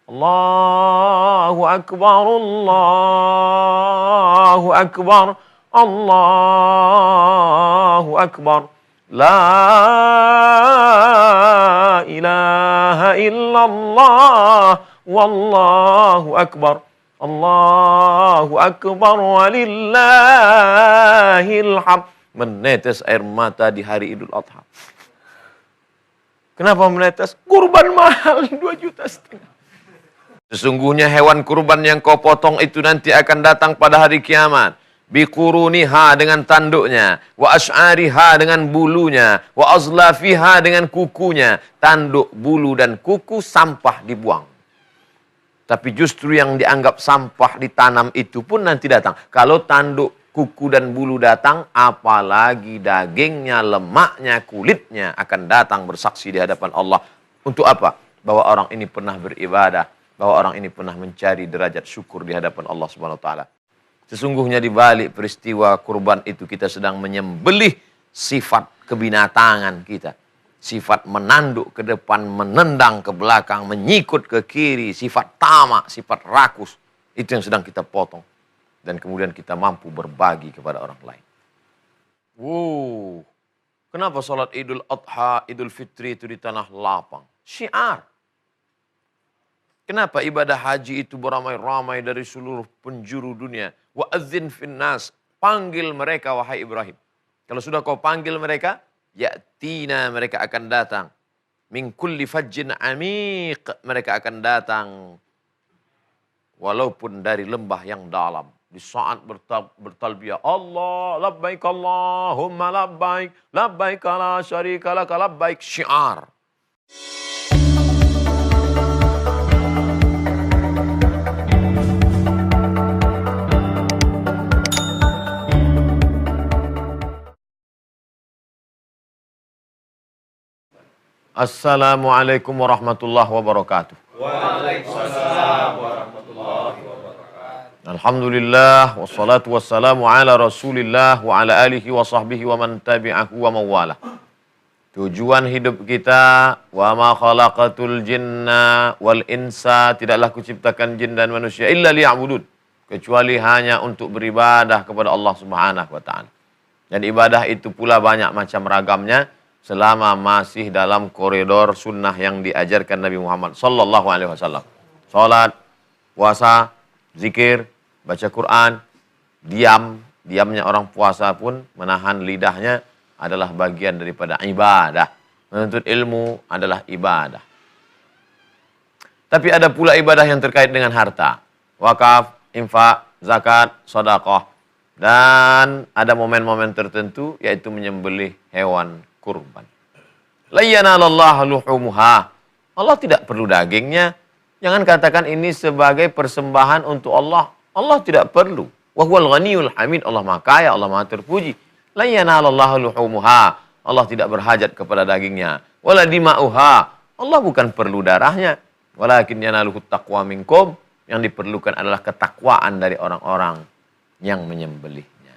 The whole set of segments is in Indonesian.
Allahu Akbar, Allahu Akbar, Allahu Akbar. La ilaha illallah, wallahu akbar. Allahu akbar walillahil hamd. Menetes air mata di hari Idul Adha. Kenapa menetes? Kurban mahal 2,5 juta. Sesungguhnya hewan kurban yang kau potong itu nanti akan datang pada hari kiamat. Biquruniha dengan tanduknya, wa ash'ariha dengan bulunya, wa azlafiha dengan kukunya. Tanduk, bulu dan kuku sampah dibuang. Tapi justru yang dianggap sampah ditanam itu pun nanti datang. Kalau tanduk, kuku dan bulu datang, apalagi dagingnya, lemaknya, kulitnya akan datang bersaksi di hadapan Allah. Untuk apa? Bahwa orang ini pernah beribadah, bahwa orang ini pernah mencari derajat syukur di hadapan Allah Subhanahu wa taala. Sesungguhnya di balik peristiwa kurban itu kita sedang menyembelih sifat kebinatangan kita. Sifat menanduk ke depan, menendang ke belakang, menyikut ke kiri, sifat tamak, sifat rakus. Itu yang sedang kita potong. Dan kemudian kita mampu berbagi kepada orang lain. Wow. Kenapa sholat Idul Adha, Idul Fitri itu di tanah lapang? Syiar. Kenapa ibadah haji itu beramai-ramai dari seluruh penjuru dunia? Wa'adzin finnas, panggil mereka wahai Ibrahim. Kalau sudah kau panggil mereka, ya'tina, mereka akan datang. Min kulli fajjin amiq, mereka akan datang. Walaupun dari lembah yang dalam. Di saat bertalbiyah, Allah, labbaik Allahumma labbaik, labbaik la syarika laka labbaik, syiar. Assalamualaikum warahmatullahi wabarakatuh. Waalaikumsalam warahmatullahi wabarakatuh. Alhamdulillah, wassalatu wassalamu ala rasulillah wa ala alihi wa sahbihi wa man tabi'ahu wa mawala. Tujuan hidup kita, wa ma khalaqatul jinna wal insa, tidaklah kuciptakan jin dan manusia illa liya'budun, kecuali hanya untuk beribadah kepada Allah Subhanahu wa taala. Dan ibadah itu pula banyak macam ragamnya, selama masih dalam koridor sunnah yang diajarkan Nabi Muhammad sallallahu alaihi wasallam. Salat, puasa, zikir, baca Quran, diamnya orang puasa pun menahan lidahnya adalah bagian daripada ibadah. Menuntut ilmu adalah ibadah. Tapi ada pula ibadah yang terkait dengan harta. Wakaf, infak, zakat, sedekah. Dan ada momen-momen tertentu yaitu menyembelih hewan kurban. La yanalallahu luhumuha. Allah tidak perlu dagingnya. Jangan katakan ini sebagai persembahan untuk Allah. Allah tidak perlu. Wa huwal ghaniyul hamid. Allah Maha Kaya, Allah Maha Terpuji. La yanalallahu luhumuha. Allah tidak berhajat kepada dagingnya. Wala dima'uha. Allah bukan perlu darahnya. Walakin yanaluhut taqwa minkum. Yang diperlukan adalah ketakwaan dari orang-orang yang menyembelihnya.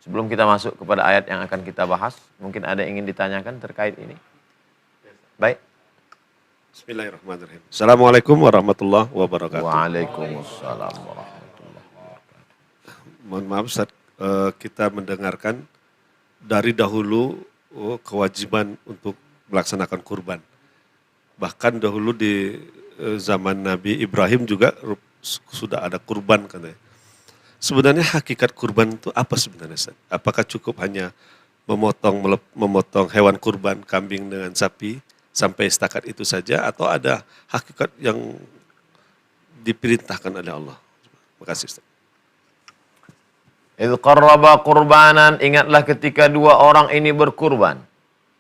Sebelum kita masuk kepada ayat yang akan kita bahas, mungkin ada yang ingin ditanyakan terkait ini. Baik. Bismillahirrahmanirrahim. Assalamualaikum warahmatullahi wabarakatuh. Waalaikumsalam warahmatullahi wabarakatuh. Mohon maaf Ustaz, kita mendengarkan dari dahulu kewajiban untuk melaksanakan kurban. Bahkan dahulu di zaman Nabi Ibrahim juga sudah ada kurban katanya. Sebenarnya hakikat kurban itu apa sebenarnya, Ustaz? Apakah cukup hanya memotong hewan kurban, kambing dengan sapi, sampai setakat itu saja, atau ada hakikat yang diperintahkan oleh Allah? Terima kasih, Ustaz. Idh qarraba qurbanan, ingatlah ketika dua orang ini berkurban.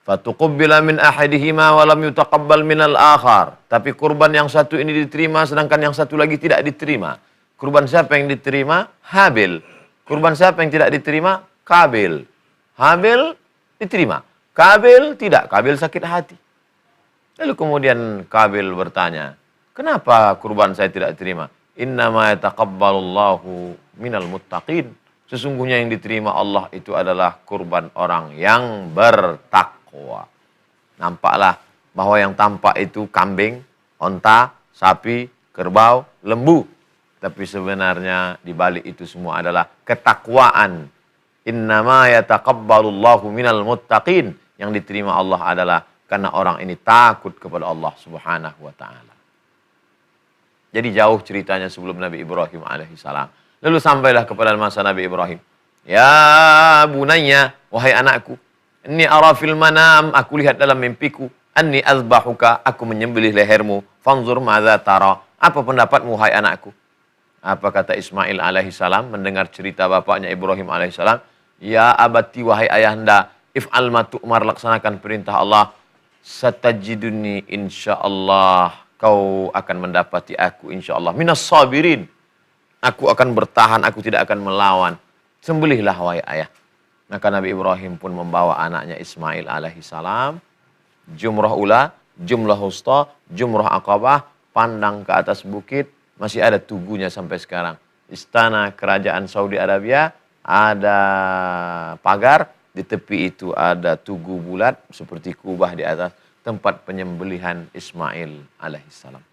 Fatuqubbila min ahadihima wa lam yutaqabbal minal akhar. Tapi kurban yang satu ini diterima, sedangkan yang satu lagi tidak diterima. Kurban siapa yang diterima? Habil. Kurban siapa yang tidak diterima? Kabil. Habil diterima. Kabil tidak. Kabil sakit hati. Lalu kemudian Kabil bertanya, kenapa kurban saya tidak diterima? Innama yataqabbalullahu minal muttaqin. Sesungguhnya yang diterima Allah itu adalah kurban orang yang bertakwa. Nampaklah bahwa yang tampak itu kambing, onta, sapi, kerbau, lembu. Tapi sebenarnya di balik itu semua adalah ketakwaan. Innama yataqabbalullahu minal muttaqin. Yang diterima Allah adalah karena orang ini takut kepada Allah Subhanahu wa taala. Jadi jauh ceritanya sebelum Nabi Ibrahim alaihissalam. Lalu sampailah kepada masa Nabi Ibrahim. Ya bunayya, wahai anakku, inni ara fil manam, aku lihat dalam mimpiku, anni azbahuka, aku menyembelih lehermu, fanzur madza tara, apa pendapatmu wahai anakku? Apa kata Ismail alaihissalam mendengar cerita bapaknya Ibrahim alaihissalam? Ya abati, wahai ayahanda, if'al ma tu'mar, laksanakan perintah Allah, satajiduni insyaallah, kau akan mendapati aku insyaallah minas sabirin. Aku akan bertahan, aku tidak akan melawan. Sembelihlah wahai ayah. Maka Nabi Ibrahim pun membawa anaknya Ismail alaihissalam. Jumrah ula, jumrah wusta, jumrah aqabah, pandang ke atas bukit. Masih ada tugunya sampai sekarang. Istana kerajaan Saudi Arabia, ada pagar. Di tepi itu ada tugu bulat seperti kubah di atas. Tempat penyembelihan Ismail alaihissalam.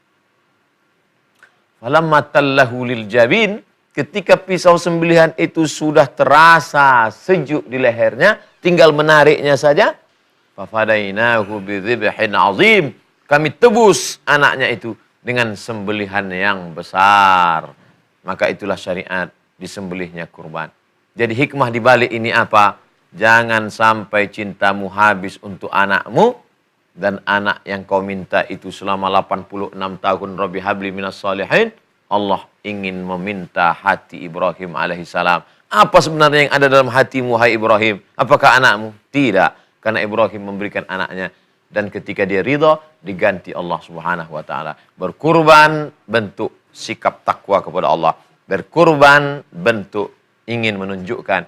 Falamma tallahu lil jabin, ketika pisau sembelihan itu sudah terasa sejuk di lehernya, tinggal menariknya saja. Fafadainahu bidzibhin azim, kami tebus anaknya itu dengan sembelihan yang besar. Maka itulah syariat disembelihnya kurban. Jadi hikmah di balik ini apa? Jangan sampai cintamu habis untuk anakmu, dan anak yang kau minta itu selama 86 tahun, Rabbi habli minas salihin. Allah ingin meminta hati Ibrahim alaihissalam. Apa sebenarnya yang ada dalam hatimu, hai Ibrahim? Apakah anakmu? Tidak. Karena Ibrahim memberikan anaknya. Dan ketika dia ridha, diganti Allah Subhanahu wa taala. Berkurban bentuk sikap takwa kepada Allah. Berkurban bentuk ingin menunjukkan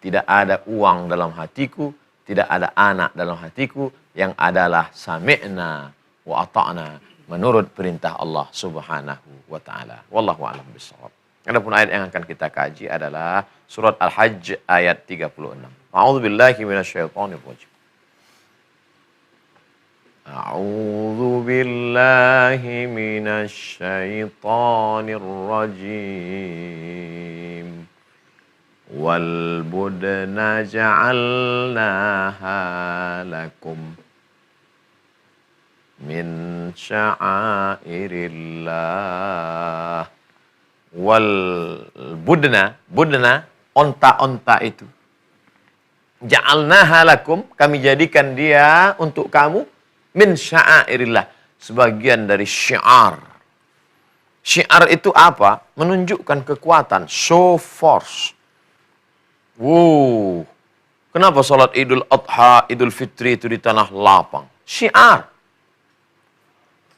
tidak ada uang dalam hatiku, tidak ada anak dalam hatiku, yang adalah sami'na wa ata'na, menurut perintah Allah Subhanahu wa taala. Wallahu a'lam bishawab. Adapun ayat yang akan kita kaji adalah surat Al-Hajj ayat 36. A'udzubillahi minasyaitonir rajim. A'udzu billahi minasyaitonir rajim. Wal budna ja'alnaha lakum min sya'airillah. Wal budna, onta-onta itu. Ja'alnaha lakum, kami jadikan dia untuk kamu, min sya'airillah, sebagian dari syiar. Syiar itu apa? Menunjukkan kekuatan, show force. Wow. Kenapa salat Idul Adha, Idul Fitri itu di tanah lapang? Syiar.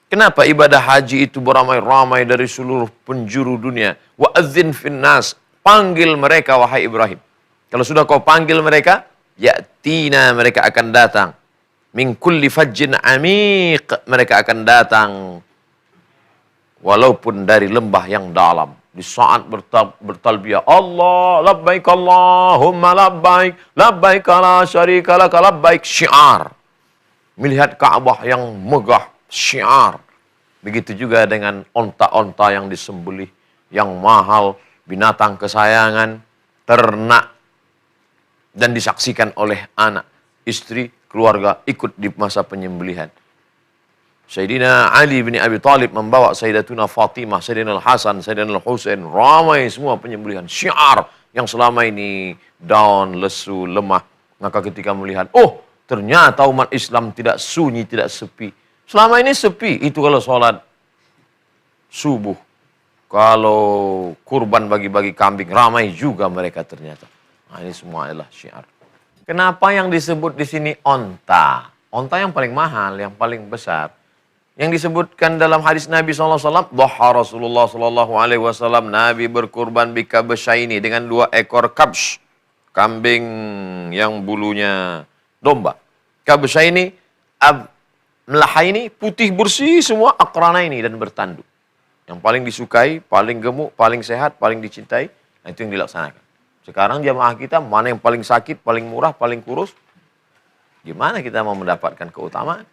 Kenapa ibadah haji itu beramai-ramai dari seluruh penjuru dunia? Wa adzin finnas, panggil mereka wahai Ibrahim. Kalau sudah kau panggil mereka, ya'tina, mereka akan datang. Min kulli fajjin amiq, mereka akan datang. Walaupun dari lembah yang dalam. Di saat bertalbiyah, Allah, labbaik Allahumma labbaik, labbaik la syarika laka labbaik, syiar. Melihat Ka'bah yang megah, syiar. Begitu juga dengan onta-onta yang disembelih, yang mahal, binatang kesayangan, ternak, dan disaksikan oleh anak, istri, keluarga, ikut di masa penyembelihan. Sayyidina Ali bin Abi Thalib membawa Sayyidatuna Fatimah, Sayyidina Al-Hasan, Sayyidina Al-Husain, ramai semua penyembelihan, syiar yang selama ini down, lesu, lemah. Maka ketika melihat, oh ternyata umat Islam tidak sunyi, tidak sepi. Selama ini sepi, itu kalau sholat subuh. Kalau kurban bagi-bagi kambing, ramai juga mereka ternyata. Nah, ini semua adalah syiar. Kenapa yang disebut di sini onta? Onta yang paling mahal, yang paling besar. Yang disebutkan dalam hadis Nabi SAW, Dhaha Rasulullah SAW, Nabi berkurban bikabsyaini, dengan 2 ekor kabsh, kambing yang bulunya domba. Kabsyaini, melahaini, putih bersih semua, akranaini, dan bertanduk. Yang paling disukai, paling gemuk, paling sehat, paling dicintai, nah itu yang dilaksanakan. Sekarang jamaah kita, mana yang paling sakit, paling murah, paling kurus, gimana kita mau mendapatkan keutamaan?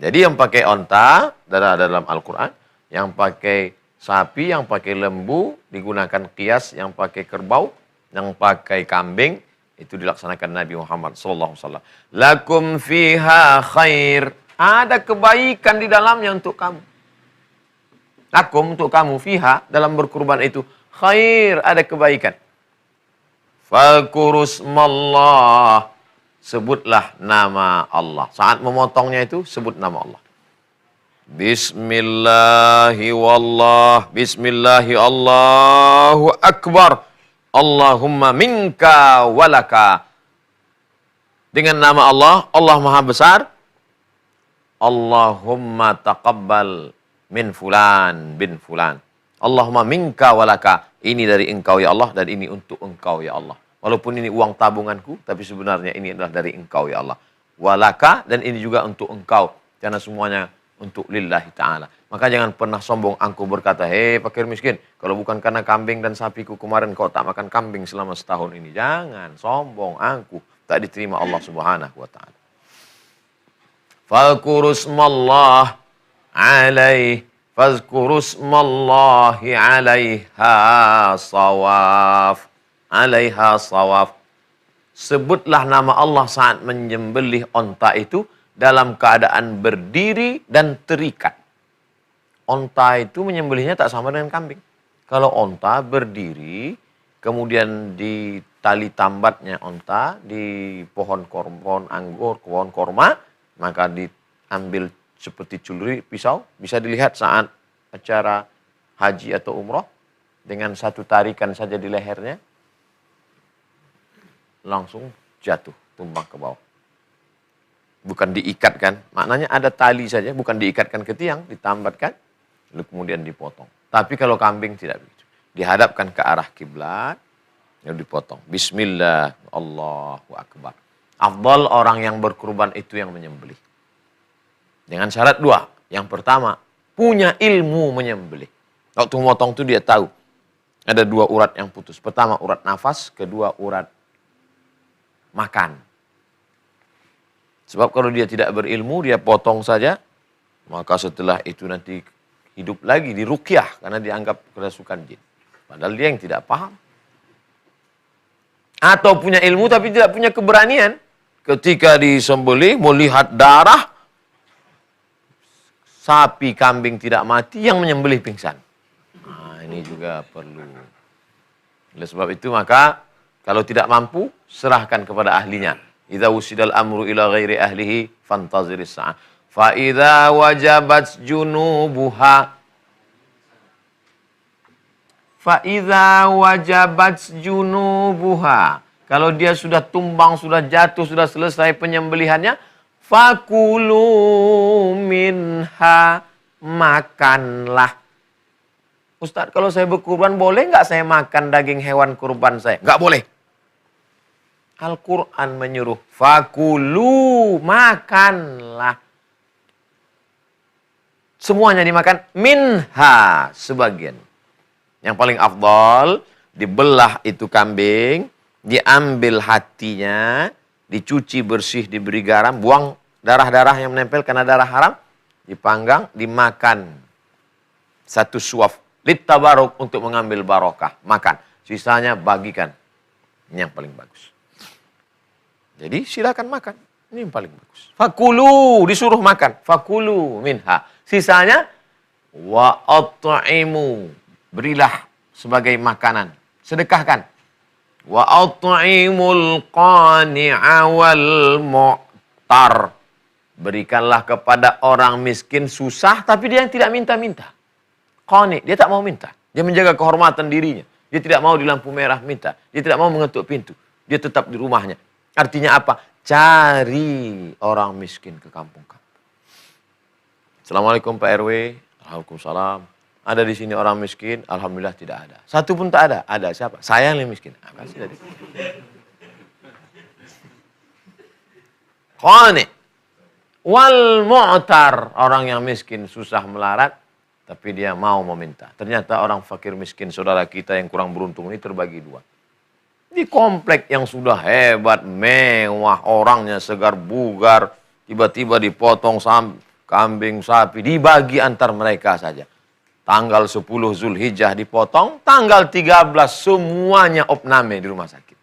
Jadi yang pakai onta dalam Al-Quran, Yang pakai sapi, yang pakai lembu, digunakan kias, yang pakai kerbau, yang pakai kambing, itu dilaksanakan Nabi Muhammad SAW. Lakum fiha khair. Ada kebaikan di dalamnya untuk kamu. Lakum, untuk kamu, fiha, dalam berkurban itu, khair, ada kebaikan. Fakurusmallah. Sebutlah nama Allah. Saat memotongnya itu, sebut nama Allah. Bismillahi wallah. Bismillahi Allahu Akbar. Allahumma minka walaka. Dengan nama Allah, Allah Maha Besar. Allahumma taqabbal min fulan bin fulan. Allahumma minka walaka. Ini dari engkau ya Allah dan ini untuk engkau ya Allah. Walaupun ini uang tabunganku, tapi sebenarnya ini adalah dari engkau ya Allah. Walaka, dan ini juga untuk engkau. Karena semuanya untuk lillahi ta'ala. Maka jangan pernah sombong angkuh berkata, hei fakir miskin, kalau bukan karena kambing dan sapiku kemarin kau tak makan kambing selama setahun ini. Jangan sombong angkuh. Tak diterima Allah subhanahu wa ta'ala. Fadhkurusmallah alaih. Fadhkurusmallahi alaiha sawaf. Alaiha sawaf. Sebutlah nama Allah saat menyembelih onta itu dalam keadaan berdiri dan terikat. Onta itu menyembelihnya tak sama dengan kambing. Kalau onta berdiri, kemudian di tali tambatnya onta, di pohon anggur, pohon korma, maka diambil seperti celuri pisau. Bisa dilihat saat acara haji atau umroh, dengan satu tarikan saja di lehernya, langsung jatuh, tumbang ke bawah. Bukan diikatkan, maknanya ada tali saja, bukan diikatkan ke tiang, ditambatkan, lalu kemudian dipotong. Tapi kalau kambing tidak begitu. Dihadapkan ke arah kiblat, lalu dipotong. Bismillah, Allahu Akbar. Afdal orang yang berkurban itu yang menyembelih. Dengan syarat dua. Yang pertama, punya ilmu menyembelih. Waktu memotong itu dia tahu. Ada dua urat yang putus. Pertama urat nafas, kedua urat makan. Sebab kalau dia tidak berilmu, dia potong saja, maka setelah itu nanti hidup lagi, diruqyah, karena dianggap kerasukan jin. Padahal dia yang tidak paham. Atau punya ilmu tapi tidak punya keberanian. Ketika disembelih, melihat darah, sapi, kambing tidak mati, yang menyembelih pingsan. Nah, ini juga perlu. Oleh sebab itu maka, kalau tidak mampu, serahkan kepada ahlinya. Idza wusidal amru ila ghairi ahlihi fantaziris sa'ah. Fa idza wajabat junubuha. Fa idza wajabat junubuha. Kalau dia sudah tumbang, sudah jatuh, sudah selesai penyembelihannya, fakulu minha, makanlah. Ustaz, kalau saya berkurban boleh nggak saya makan daging hewan kurban saya? Nggak boleh. Al-Quran menyuruh, fakulu, makanlah. Semuanya dimakan, minha, sebagian. Yang paling afdal, dibelah itu kambing, diambil hatinya, dicuci bersih, diberi garam, buang darah-darah yang menempel karena darah haram, dipanggang, dimakan. Satu suaf, littabaruk, untuk mengambil barokah, makan. Sisanya bagikan. Ini yang paling bagus. Jadi silakan makan. Ini yang paling bagus. Fakulu, disuruh makan. Fakulu minha. Sisanya, wa at'imu, berilah sebagai makanan. Sedekahkan. Wa at'imul qani'a wal mu'tar. Berikanlah kepada orang miskin susah, tapi dia yang tidak minta-minta. Qani, dia tak mau minta. Dia menjaga kehormatan dirinya. Dia tidak mau di lampu merah minta. Dia tidak mau mengetuk pintu. Dia tetap di rumahnya. Artinya apa? Cari orang miskin ke kampung-kampung. Assalamualaikum Pak RW. Waalaikumsalam. Ada di sini orang miskin? Alhamdulillah tidak ada. Satu pun tak ada. Ada siapa? Saya yang miskin. Kasih tadi. Qani. Wal mu'tar. Orang yang miskin susah melarat, tapi dia mau meminta. Ternyata orang fakir miskin, saudara kita yang kurang beruntung ini terbagi dua. Di komplek yang sudah hebat, mewah, orangnya segar bugar, tiba-tiba dipotong kambing, sapi, dibagi antar mereka saja. Tanggal 10 Zulhijjah dipotong, tanggal 13 semuanya opname di rumah sakit.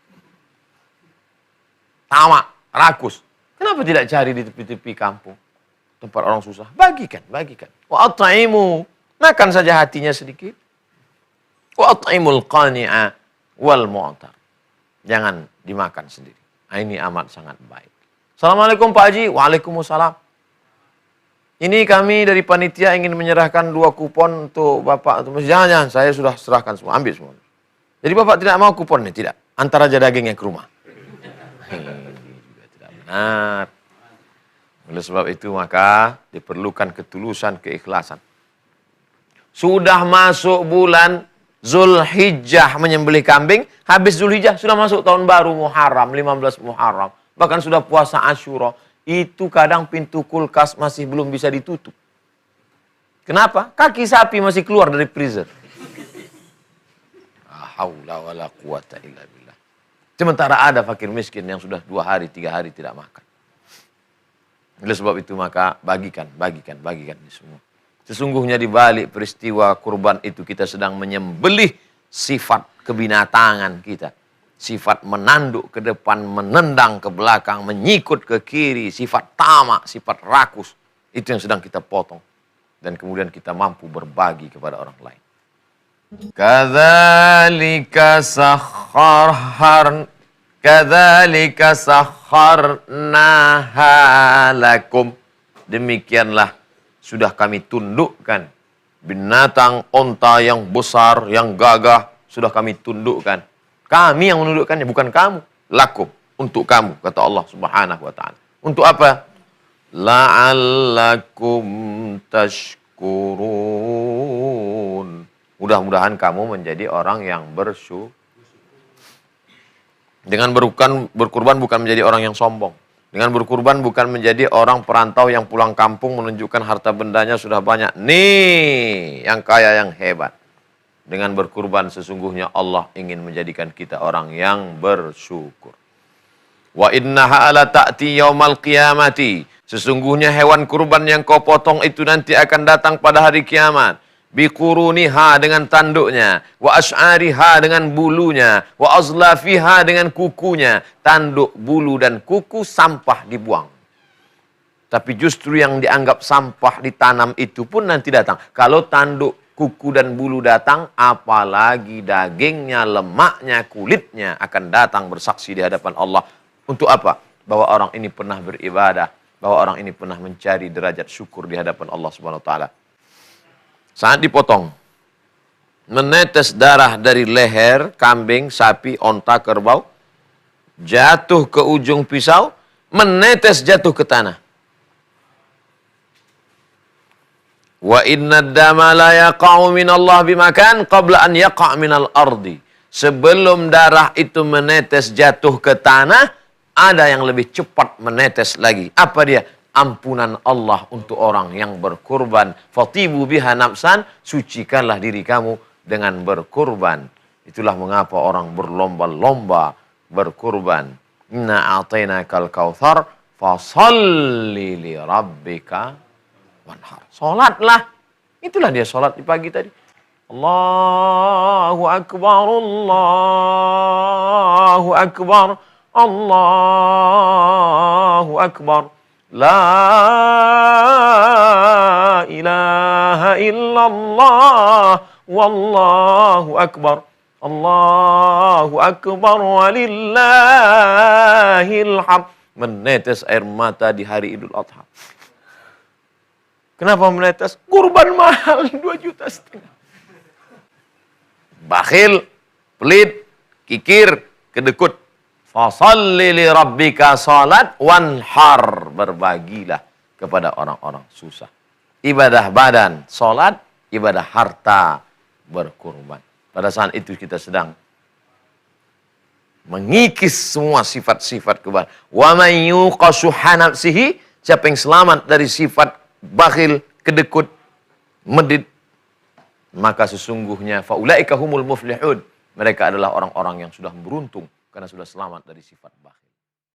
Tamak, rakus. Kenapa tidak cari di tepi-tepi kampung? Tempat orang susah. Bagikan. Wa at'imu. Makan saja hatinya sedikit. Wa at'imul qani'a wal mu'tar. Jangan dimakan sendiri. Nah, ini amat sangat baik. Assalamualaikum Pak Haji. Waalaikumsalam. Ini kami dari panitia ingin menyerahkan 2 kupon untuk Bapak. Jangan, saya sudah serahkan semua. Ambil semua. Jadi Bapak tidak mau kuponnya? Tidak. Antar aja dagingnya ke rumah. Juga tidak benar. Oleh sebab itu maka diperlukan ketulusan, keikhlasan. Sudah masuk bulan Zulhijjah menyembelih kambing, habis Zulhijjah sudah masuk tahun baru Muharram, 15 Muharram. Bahkan sudah puasa Asyura. Itu kadang pintu kulkas masih belum bisa ditutup. Kenapa? Kaki sapi masih keluar dari freezer. La haula wala quwata illa billah. Sementara ada fakir miskin yang sudah 2 hari, 3 hari tidak makan. Oleh sebab itu maka bagikan ini semua. Sesungguhnya di balik peristiwa kurban itu kita sedang menyembelih sifat kebinatangan kita. Sifat menanduk ke depan, menendang ke belakang, menyikut ke kiri, sifat tamak, sifat rakus. Itu yang sedang kita potong. Dan kemudian kita mampu berbagi kepada orang lain. Kadzalika sakharnaha lakum. Demikianlah sudah kami tundukkan binatang onta yang besar, yang gagah, sudah kami tundukkan. Kami yang menundukkannya, bukan kamu. Lakum, untuk kamu, kata Allah Subhanahu wa ta'ala. Untuk apa? La'allakum tashkurun. Mudah-mudahan kamu menjadi orang yang bersyukur. Dengan berkurban bukan menjadi orang yang sombong. Dengan berkurban bukan menjadi orang perantau yang pulang kampung menunjukkan harta bendanya sudah banyak. Nih, yang kaya, yang hebat. Dengan berkurban sesungguhnya Allah ingin menjadikan kita orang yang bersyukur. Wa innaha ala ta'ti yaumal qiyamati. Sesungguhnya hewan kurban yang kau potong itu nanti akan datang pada hari kiamat. Biquruniha dengan tanduknya. Wa ash'ariha dengan bulunya. Wa azlafiha dengan kukunya. Tanduk, bulu dan kuku sampah dibuang. Tapi justru yang dianggap sampah ditanam itu pun nanti datang. Kalau tanduk, kuku dan bulu datang, apalagi dagingnya, lemaknya, kulitnya akan datang bersaksi di hadapan Allah. Untuk apa? Bahwa orang ini pernah beribadah, bahwa orang ini pernah mencari derajat syukur di hadapan Allah Subhanahu wa taala. Saat dipotong, menetes darah dari leher kambing, sapi, onta, kerbau, jatuh ke ujung pisau, menetes jatuh ke tanah. Wa inna dama la yaqa'u minallah bimakan qabla an yaqa' minal ardi. Sebelum darah itu menetes jatuh ke tanah, ada yang lebih cepat menetes lagi. Apa dia? Ampunan Allah untuk orang yang berkurban. Fatibu biha nafsan, sucikanlah diri kamu dengan berkurban. Itulah mengapa orang berlomba-lomba berkurban. Inna a'tainakal kautsar fasalli li rabbika wanhar. Salatlah. Itulah dia salat di pagi tadi. Allahu akbar, Allahu akbar, Allahu akbar. La ilaha illallah, wallahu akbar. Allahu akbar walillahil hamd. Menetes air mata di hari Idul Adha. Kenapa menetes? Kurban mahal 2,5 juta. Bakhil, pelit, kikir, kedekut. Fasalli li rabbika salat wanhar. Berbagilah kepada orang-orang susah. Ibadah badan, salat, ibadah harta, berkurban. Pada saat itu kita sedang mengikis semua sifat-sifat kebal. Wa man yuqa shuhha nafsihi, siapa yang selamat dari sifat bakhil, kedekut, medit, maka sesungguhnya faulaika humul muflihun. Mereka adalah orang-orang yang sudah beruntung karena sudah selamat dari sifat bakhil.